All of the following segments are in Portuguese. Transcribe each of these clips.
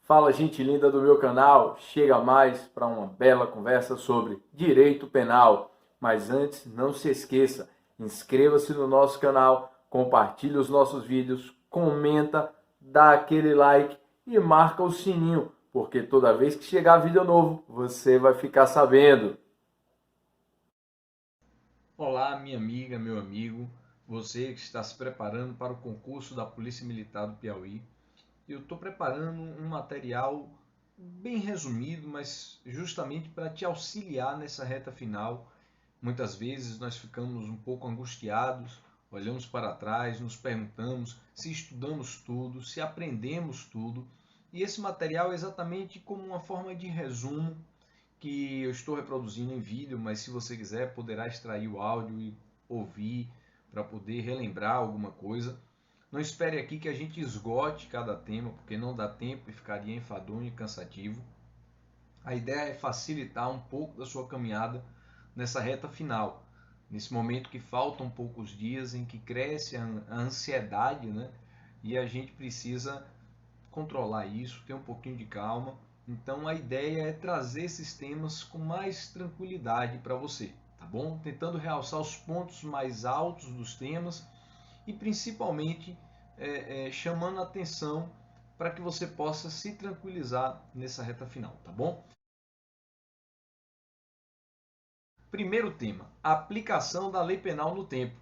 Fala, gente linda do meu canal, chega mais para uma bela conversa sobre direito penal. Mas antes, não se esqueça, inscreva-se no nosso canal, compartilhe os nossos vídeos, comenta, dá aquele like e marca o sininho, porque toda vez que chegar vídeo novo, você vai ficar sabendo. Olá, minha amiga, meu amigo, você que está se preparando para o concurso da Polícia Militar do Piauí. Eu estou preparando um material bem resumido, mas justamente para te auxiliar nessa reta final. Muitas vezes nós ficamos um pouco angustiados, olhamos para trás, nos perguntamos se estudamos tudo, se aprendemos tudo. E esse material é exatamente como uma forma de resumo que eu estou reproduzindo em vídeo, mas se você quiser poderá extrair o áudio e ouvir para poder relembrar alguma coisa. Não espere aqui que a gente esgote cada tema, porque não dá tempo e ficaria enfadonho e cansativo. A ideia é facilitar um pouco da sua caminhada nessa reta final, nesse momento que faltam poucos dias, em que cresce a ansiedade, né? E a gente precisa controlar isso, ter um pouquinho de calma. Então a ideia é trazer esses temas com mais tranquilidade para você, tá bom? Tentando realçar os pontos mais altos dos temas e principalmente chamando a atenção para que você possa se tranquilizar nessa reta final, tá bom? Primeiro tema, a aplicação da lei penal no tempo.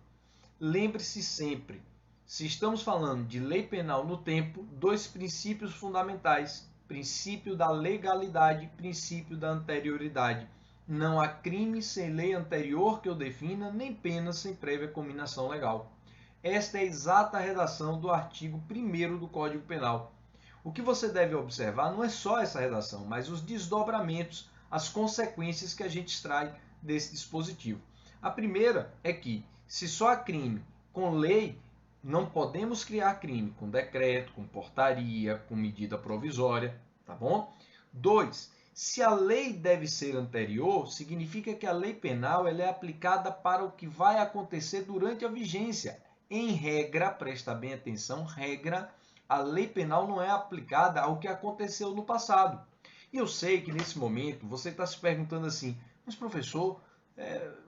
Lembre-se sempre, se estamos falando de lei penal no tempo, dois princípios fundamentais: princípio da legalidade, princípio da anterioridade. Não há crime sem lei anterior que o defina, nem pena sem prévia cominação legal. Esta é a exata redação do artigo 1º do Código Penal. O que você deve observar não é só essa redação, mas os desdobramentos, as consequências que a gente extrai desse dispositivo. A primeira é que, se só há crime com lei, não podemos criar crime com decreto, com portaria, com medida provisória, tá bom? 2. Se a lei deve ser anterior, significa que a lei penal ela é aplicada para o que vai acontecer durante a vigência. Em regra, presta bem atenção, regra, a lei penal não é aplicada ao que aconteceu no passado. E eu sei que nesse momento você está se perguntando assim, mas professor,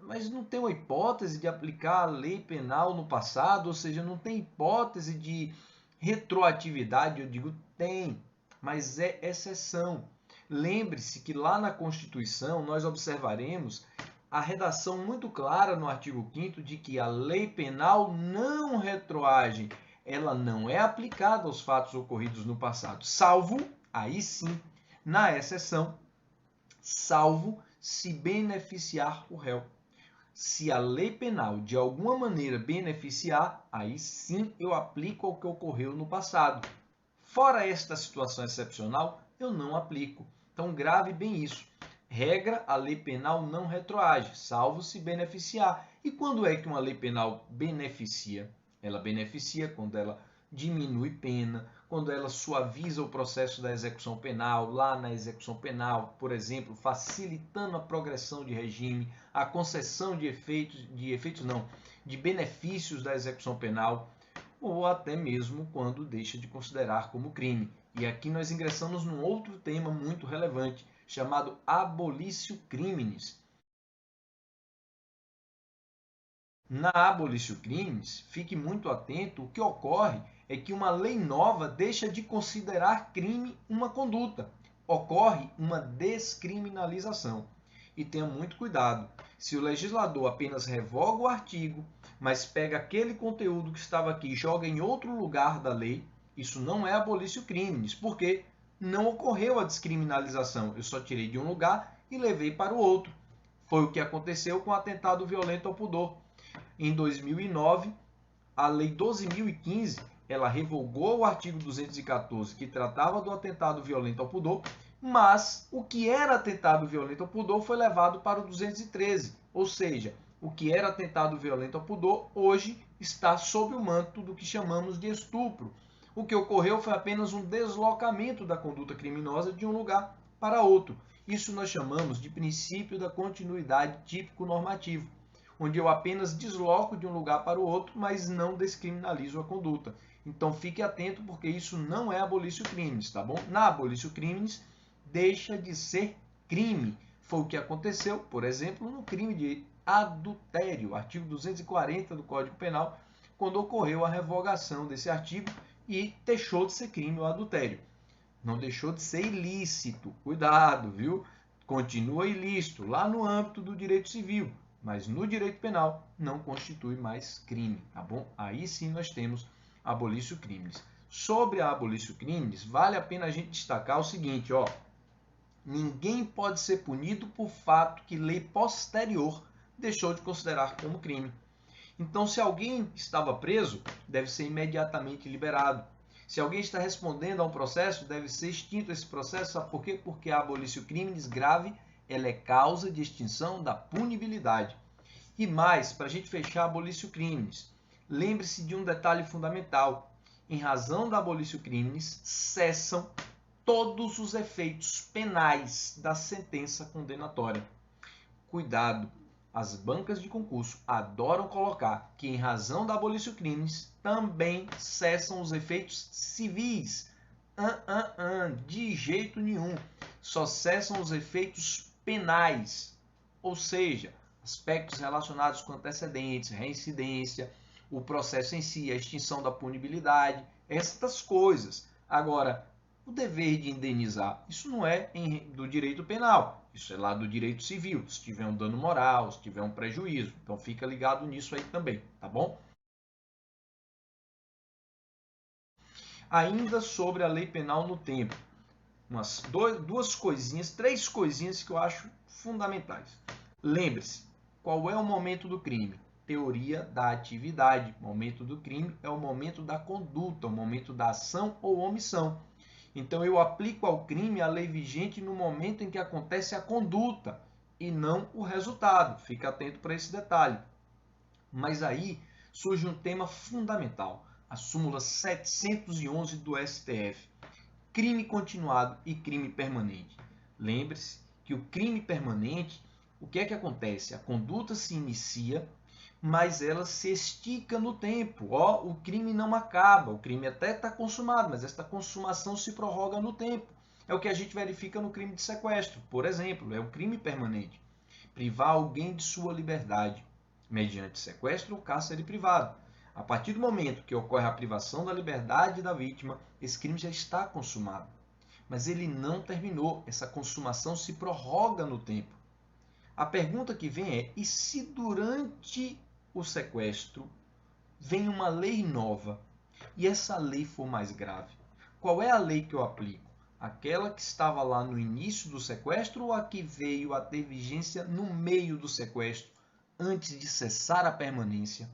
mas não tem uma hipótese de aplicar a lei penal no passado, ou seja, não tem hipótese de retroatividade? Eu digo, tem, mas é exceção. Lembre-se que lá na Constituição nós observaremos a redação muito clara no artigo 5º de que a lei penal não retroage, ela não é aplicada aos fatos ocorridos no passado, salvo, aí sim, na exceção, salvo se beneficiar o réu. Se a lei penal de alguma maneira beneficiar, aí sim eu aplico ao que ocorreu no passado. Fora esta situação excepcional, eu não aplico. Então grave bem isso. Regra, a lei penal não retroage, salvo se beneficiar. E quando é que uma lei penal beneficia? Ela beneficia quando ela diminui pena, quando ela suaviza o processo da execução penal, lá na execução penal, por exemplo, facilitando a progressão de regime, a concessão de benefícios da execução penal, ou até mesmo quando deixa de considerar como crime. E aqui nós ingressamos num outro tema muito relevante, chamado abolitio criminis. Na abolitio criminis, fique muito atento, o que ocorre é que uma lei nova deixa de considerar crime uma conduta. Ocorre uma descriminalização. E tenha muito cuidado. Se o legislador apenas revoga o artigo, mas pega aquele conteúdo que estava aqui e joga em outro lugar da lei, isso não é abolitio criminis, porque não ocorreu a descriminalização. Eu só tirei de um lugar e levei para o outro. Foi o que aconteceu com o atentado violento ao pudor. Em 2009, a Lei 12.015 ela revogou o artigo 214, que tratava do atentado violento ao pudor, mas o que era atentado violento ao pudor foi levado para o 213, ou seja, o que era atentado violento ao pudor hoje está sob o manto do que chamamos de estupro. O que ocorreu foi apenas um deslocamento da conduta criminosa de um lugar para outro. Isso nós chamamos de princípio da continuidade típico-normativo, onde eu apenas desloco de um lugar para o outro, mas não descriminalizo a conduta. Então fique atento, porque isso não é abolício crimes, tá bom? Na abolício crimes, deixa de ser crime. Foi o que aconteceu, por exemplo, no crime de adultério, artigo 240 do Código Penal, quando ocorreu a revogação desse artigo e deixou de ser crime o adultério. Não deixou de ser ilícito. Cuidado, viu? Continua ilícito lá no âmbito do direito civil, mas no direito penal não constitui mais crime, tá bom? Aí sim nós temos abolício crimes. Sobre a abolício crimes, vale a pena a gente destacar o seguinte, ó. Ninguém pode ser punido por fato que lei posterior deixou de considerar como crime. Então, se alguém estava preso, deve ser imediatamente liberado. Se alguém está respondendo a um processo, deve ser extinto esse processo. Sabe por quê? Porque a abolício crimes grave ela é causa de extinção da punibilidade. E mais, para a gente fechar a abolício crimes, lembre-se de um detalhe fundamental. Em razão da abolício crimes, cessam todos os efeitos penais da sentença condenatória. Cuidado! As bancas de concurso adoram colocar que, em razão da abolício crimes, também cessam os efeitos civis. De jeito nenhum. Só cessam os efeitos penais, ou seja, aspectos relacionados com antecedentes, reincidência, o processo em si, a extinção da punibilidade, estas coisas. Agora, o dever de indenizar, isso não é do direito penal, isso é lá do direito civil, se tiver um dano moral, se tiver um prejuízo. Então fica ligado nisso aí também, tá bom? Ainda sobre a lei penal no tempo, três coisinhas que eu acho fundamentais. Lembre-se, qual é o momento do crime? Teoria da atividade. O momento do crime é o momento da conduta, o momento da ação ou omissão. Então eu aplico ao crime a lei vigente no momento em que acontece a conduta e não o resultado. Fica atento para esse detalhe. Mas aí surge um tema fundamental, a súmula 711 do STF. Crime continuado e crime permanente. Lembre-se que o crime permanente, o que é que acontece? A conduta se inicia, mas ela se estica no tempo. Ó, o crime não acaba, o crime até está consumado, mas esta consumação se prorroga no tempo. É o que a gente verifica no crime de sequestro, por exemplo, é o crime permanente. Privar alguém de sua liberdade, mediante sequestro ou cárcere privado. A partir do momento que ocorre a privação da liberdade da vítima, esse crime já está consumado. Mas ele não terminou, essa consumação se prorroga no tempo. A pergunta que vem é: e se durante o sequestro vem uma lei nova e essa lei for mais grave? Qual é a lei que eu aplico? Aquela que estava lá no início do sequestro ou a que veio a ter vigência no meio do sequestro, antes de cessar a permanência?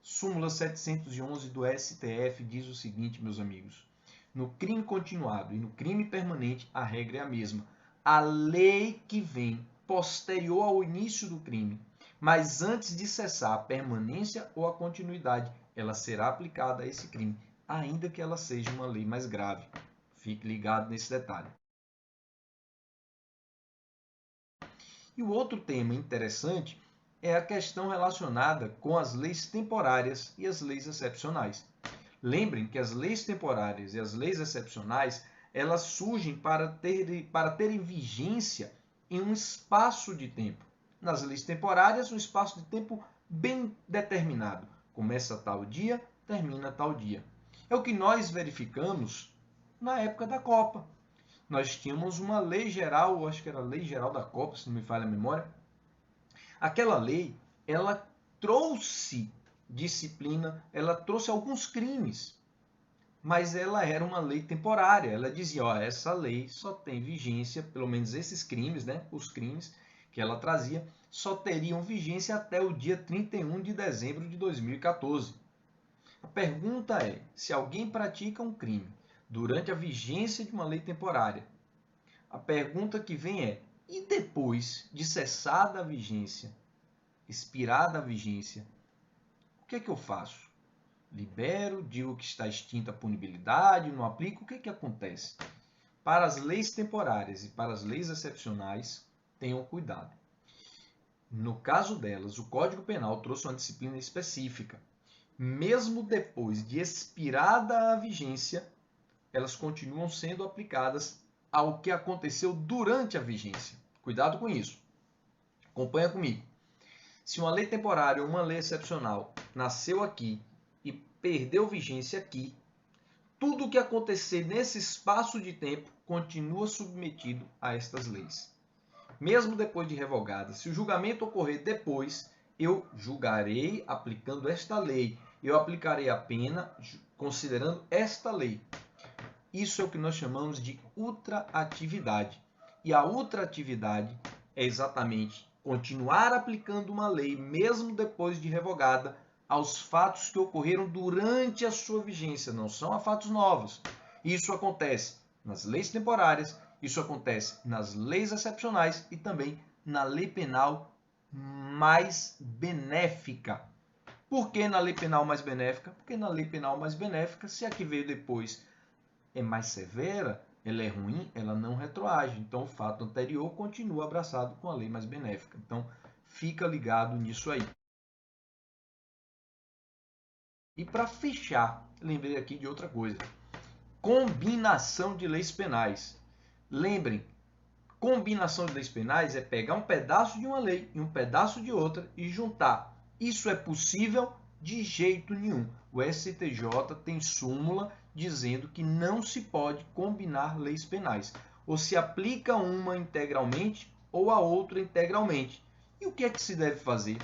Súmula 711 do STF diz o seguinte, meus amigos: no crime continuado e no crime permanente, a regra é a mesma. A lei que vem posterior ao início do crime, mas antes de cessar a permanência ou a continuidade, ela será aplicada a esse crime, ainda que ela seja uma lei mais grave. Fique ligado nesse detalhe. E o outro tema interessante é a questão relacionada com as leis temporárias e as leis excepcionais. Lembrem que as leis temporárias e as leis excepcionais, elas surgem para terem vigência em um espaço de tempo. Nas leis temporárias, um espaço de tempo bem determinado. Começa tal dia, termina tal dia. É o que nós verificamos na época da Copa. Nós tínhamos uma lei geral, acho que era a lei geral da Copa, se não me falha a memória. Aquela lei, ela trouxe disciplina, ela trouxe alguns crimes, mas ela era uma lei temporária. Ela dizia, ó, essa lei só tem vigência, pelo menos esses crimes, né, os crimes que ela trazia, só teriam vigência até o dia 31 de dezembro de 2014. A pergunta é, se alguém pratica um crime durante a vigência de uma lei temporária, a pergunta que vem é, e depois de cessada a vigência, expirada a vigência, o que é que eu faço? Libero, digo que está extinta a punibilidade, não aplico, o que é que acontece? Para as leis temporárias e para as leis excepcionais, tenham cuidado. No caso delas, o Código Penal trouxe uma disciplina específica. mesmo depois de expirada a vigência, elas continuam sendo aplicadas ao que aconteceu durante a vigência. Cuidado com isso. Acompanha comigo. Se uma lei temporária ou uma lei excepcional nasceu aqui e perdeu vigência aqui, tudo o que acontecer nesse espaço de tempo continua submetido a estas leis. Mesmo depois de revogada, se o julgamento ocorrer depois, eu julgarei aplicando esta lei. Eu aplicarei a pena considerando esta lei. Isso é o que nós chamamos de ultraatividade. E a ultraatividade é exatamente continuar aplicando uma lei, mesmo depois de revogada, aos fatos que ocorreram durante a sua vigência, não são a fatos novos. Isso acontece nas leis temporárias, isso acontece nas leis excepcionais e também na lei penal mais benéfica. Por que na lei penal mais benéfica? Porque na lei penal mais benéfica, se a que veio depois é mais severa, ela é ruim, ela não retroage. Então, o fato anterior continua abraçado com a lei mais benéfica. Então, fica ligado nisso aí. E para fechar, lembrei aqui de outra coisa. Combinação de leis penais. Lembrem, combinação de leis penais é pegar um pedaço de uma lei e um pedaço de outra e juntar. Isso é possível? De jeito nenhum. O STJ tem súmula dizendo que não se pode combinar leis penais. Ou se aplica uma integralmente ou a outra integralmente. E o que é que se deve fazer?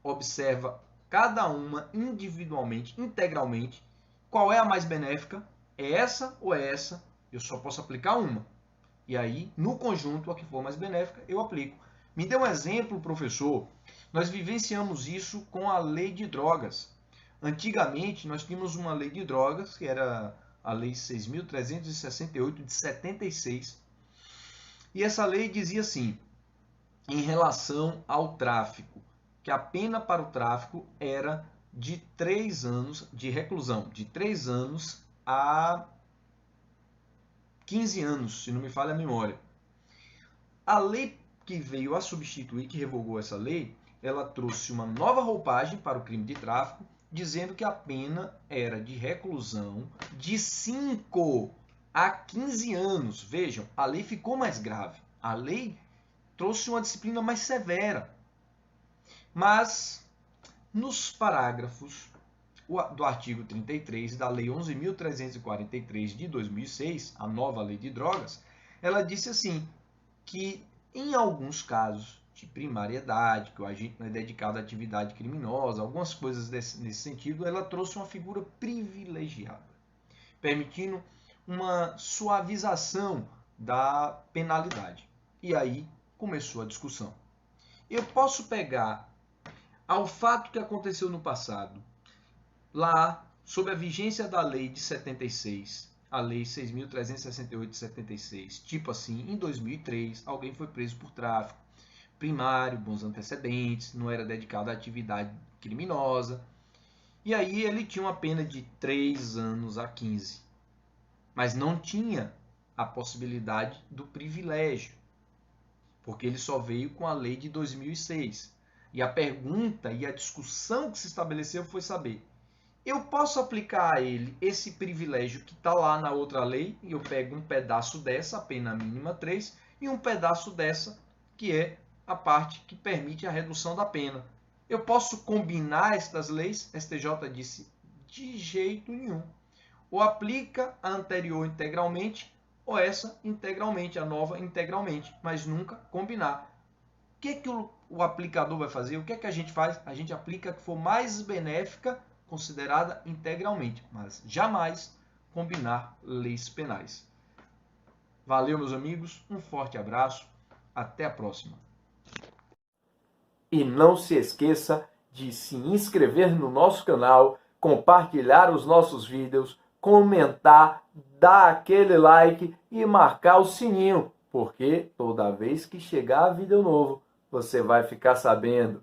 Observa cada uma individualmente, integralmente. Qual é a mais benéfica? É essa ou é essa? Eu só posso aplicar uma. E aí, no conjunto, a que for mais benéfica, eu aplico. Me dê um exemplo, professor. Nós vivenciamos isso com a lei de drogas. Antigamente, nós tínhamos uma lei de drogas, que era a Lei 6.368, de 76. E essa lei dizia assim, em relação ao tráfico, que a pena para o tráfico era de 3 anos de reclusão, de 3 anos a 15 anos, se não me falha a memória. A lei que veio a substituir, que revogou essa lei, ela trouxe uma nova roupagem para o crime de tráfico, dizendo que a pena era de reclusão de 5 a 15 anos. Vejam, a lei ficou mais grave. A lei trouxe uma disciplina mais severa. Mas, nos parágrafos do artigo 33 da Lei 11.343 de 2006, a nova lei de drogas, ela disse assim, que em alguns casos de primariedade, que o agente não é dedicado à atividade criminosa, algumas coisas nesse sentido, ela trouxe uma figura privilegiada, permitindo uma suavização da penalidade. E aí começou a discussão. Eu posso pegar ao fato que aconteceu no passado, lá, sob a vigência da lei de 76, a lei 6.368 de 76, tipo assim, em 2003, alguém foi preso por tráfico primário, bons antecedentes, não era dedicado à atividade criminosa, e aí ele tinha uma pena de 3 anos a 15, mas não tinha a possibilidade do privilégio, porque ele só veio com a lei de 2006. E a pergunta e a discussão que se estabeleceu foi saber, eu posso aplicar a ele esse privilégio que está lá na outra lei, e eu pego um pedaço dessa, a pena mínima 3, e um pedaço dessa, que é a parte que permite a redução da pena. Eu posso combinar estas leis? STJ disse, de jeito nenhum. Ou aplica a anterior integralmente, ou essa integralmente, a nova integralmente, mas nunca combinar. O que o aplicador vai fazer? O que a gente faz? A gente aplica a que for mais benéfica, considerada integralmente, mas jamais combinar leis penais. Valeu, meus amigos, um forte abraço, até a próxima. E não se esqueça de se inscrever no nosso canal, compartilhar os nossos vídeos, comentar, dar aquele like e marcar o sininho, porque toda vez que chegar vídeo novo, você vai ficar sabendo.